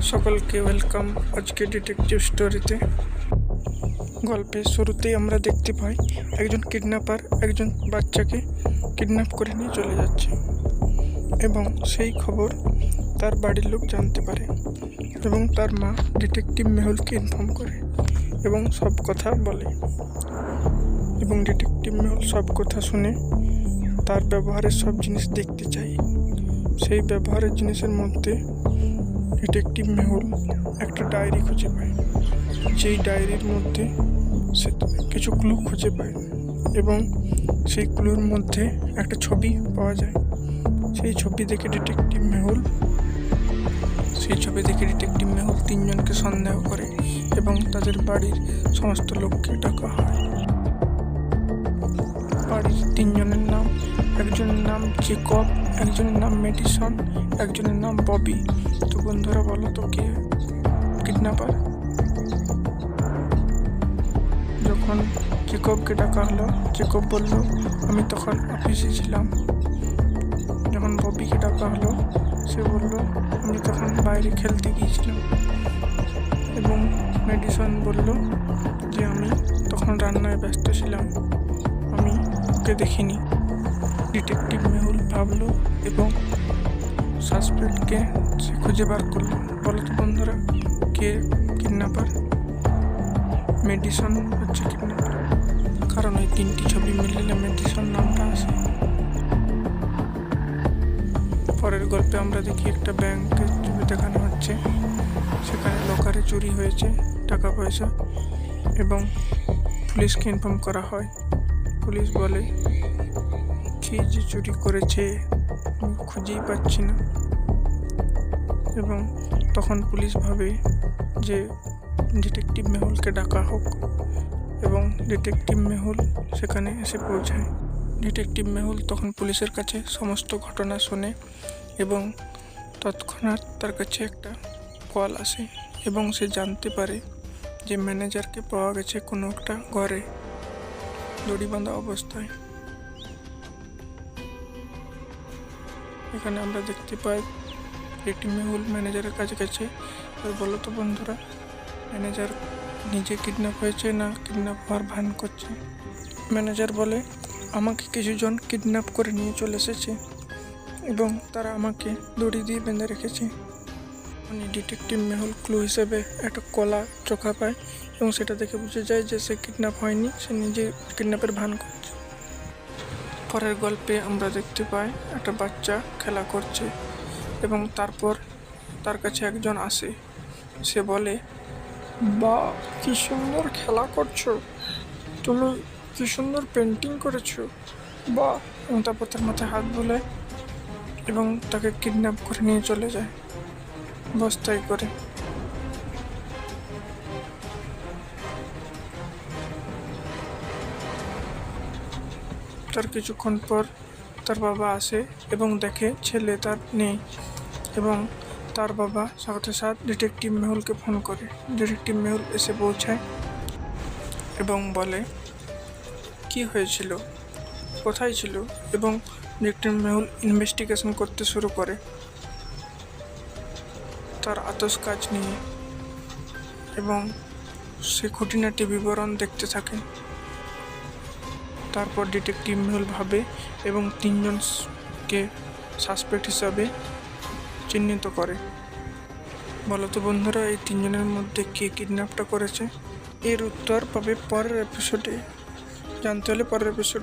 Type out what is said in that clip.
সকলকে ওয়েলকাম আজকে ডিটেকটিভ স্টোরিতে। গল্পের শুরুতেই আমরা দেখতে পাই একজন কিডন্যাপার একজন বাচ্চাকে কিডন্যাপ করে নিয়ে চলে যাচ্ছে এবং সেই খবর তার বাড়ির লোক জানতে পারে এবং তার মা ডিটেকটিভ মেহুলকে ইনফর্ম করে এবং সব কথা বলে এবং ডিটেকটিভ মেহুল সব কথা শুনে তার ব্যবহারের সব জিনিস দেখতে চায়। সেই ব্যবহারের জিনিসের মধ্যে ডিটেকটিভ মেহুল একটা ডায়েরি খুঁজে পায়, যেই ডায়েরির মধ্যে সে কিছু ক্লু খুঁজে পায় এবং সেই ক্লুর মধ্যে একটা ছবি পাওয়া যায়। সেই ছবি দেখে ডিটেকটিভ মেহুল তিনজনকে সন্দেহ করে এবং তাদের বাড়ির সমস্ত লোককে ডাকা হয়। বাড়ির তিনজনের নাম, একজনের নাম জেকব, একজনের নাম মেডিসন, একজনের নাম ববি। তো বন্ধুরা বলো তো কে কিডন্যাপার? যখন জেকবকে ডাকা হলো, জেকব বলল আমি তখন অফিসে ছিলাম। যখন ববিকে ডাকা হলো, সে বলল আমি তখন বাইরে খেলতে গিয়েছিলাম। এবং মেডিসন বলল যে আমি তখন রান্নায় ব্যস্ত ছিলাম, আমি ওকে দেখিনি। ডিটেকটিভ মেহুল ভাবলো এবং সাসপেক্টকে সে খুঁজে বার করলো। বলো তো বন্ধুরা কে কিডন্যাপার? মেডিসন হচ্ছে কিডন্যাপার, কারণ ওই তিনটি ছবি মিললে মেডিসন নামটা আসে। পরের গল্পে আমরা দেখি একটা ব্যাংকের ছবি দেখানো হচ্ছে, সেখানে লকারে চুরি হয়েছে টাকা পয়সা এবং পুলিশকে ইনফর্ম করা হয়। পুলিশ বলে কি যে চুরি করেছে আমি খুঁজেই পাচ্ছি না। এবং তখন পুলিশ ভাবে যে ডিটেকটিভ মেহুলকে ডাকা হোক এবং ডিটেকটিভ মেহুল সেখানে এসে পৌঁছায়। ডিটেকটিভ মেহুল তখন পুলিশের কাছে সমস্ত ঘটনা শোনে এবং তৎক্ষণাৎ তার কাছে একটা কল আসে এবং সে জানতে পারে যে ম্যানেজারকে পাওয়া গেছে কোনো একটা ঘরে দড়ি বাঁধা অবস্থায়। এখানে আমরা দেখতে পাই ডিটেকটিভ মেহুল ম্যানেজারের কাছে গেছে। বলো তো বন্ধুরা ম্যানেজার নিজে কিডন্যাপ হয়েছে না কিডন্যাপ হওয়ার ভান করছে? ম্যানেজার বলে আমাকে কিছুজন কিডন্যাপ করে নিয়ে চলে এসেছে এবং তারা আমাকে দড়ি দিয়ে বেঁধে রেখেছে। ডিটেকটিভ মেহুল ক্লু হিসেবে একটা কলা চোখা পায় এবং সেটা দেখে বুঝে যায় যে সে কিডন্যাপ হয়নি, সে নিজে কিডন্যাপের ভান করছে। পরের গল্পে আমরা দেখতে পাই একটা বাচ্চা খেলা করছে এবং তারপর তার কাছে একজন আসে। সে বলে বা কি সুন্দর খেলা করছো তুমি, কি সুন্দর পেন্টিং করেছো বা। এবং তারপর তার মাথায় হাত বোলায় এবং তাকে কিডন্যাপ করে নিয়ে চলে যায় বস্তায় করে। তার কিছুক্ষণ পর তার বাবা আসে এবং দেখে ছেলে তার নেই এবং তার বাবা সাথে সাথে ডিটেকটিভ মেহুলকে ফোন করে। ডিটেকটিভ মেহুল এসে পৌঁছায় এবং বলে কি হয়েছিল, কোথায় ছিল, এবং ডিটেকটিভ মেহুল ইনভেস্টিগেশন করতে শুরু করে তার আতস কাজ নিয়ে এবং সে খুঁটিনাটি বিবরণ দেখতে থাকে। তারপর ডিটেকটিভ মেহুল ভাবে এবং তিনজনকে সাসপেক্ট হিসাবে চিহ্নিত করে। বলো তো বন্ধুরা এই তিনজনের মধ্যে কে কিডন্যাপটা করেছে? এর উত্তর পাবে পরের এপিসোডে। জানতে হলে পরের এপিসোড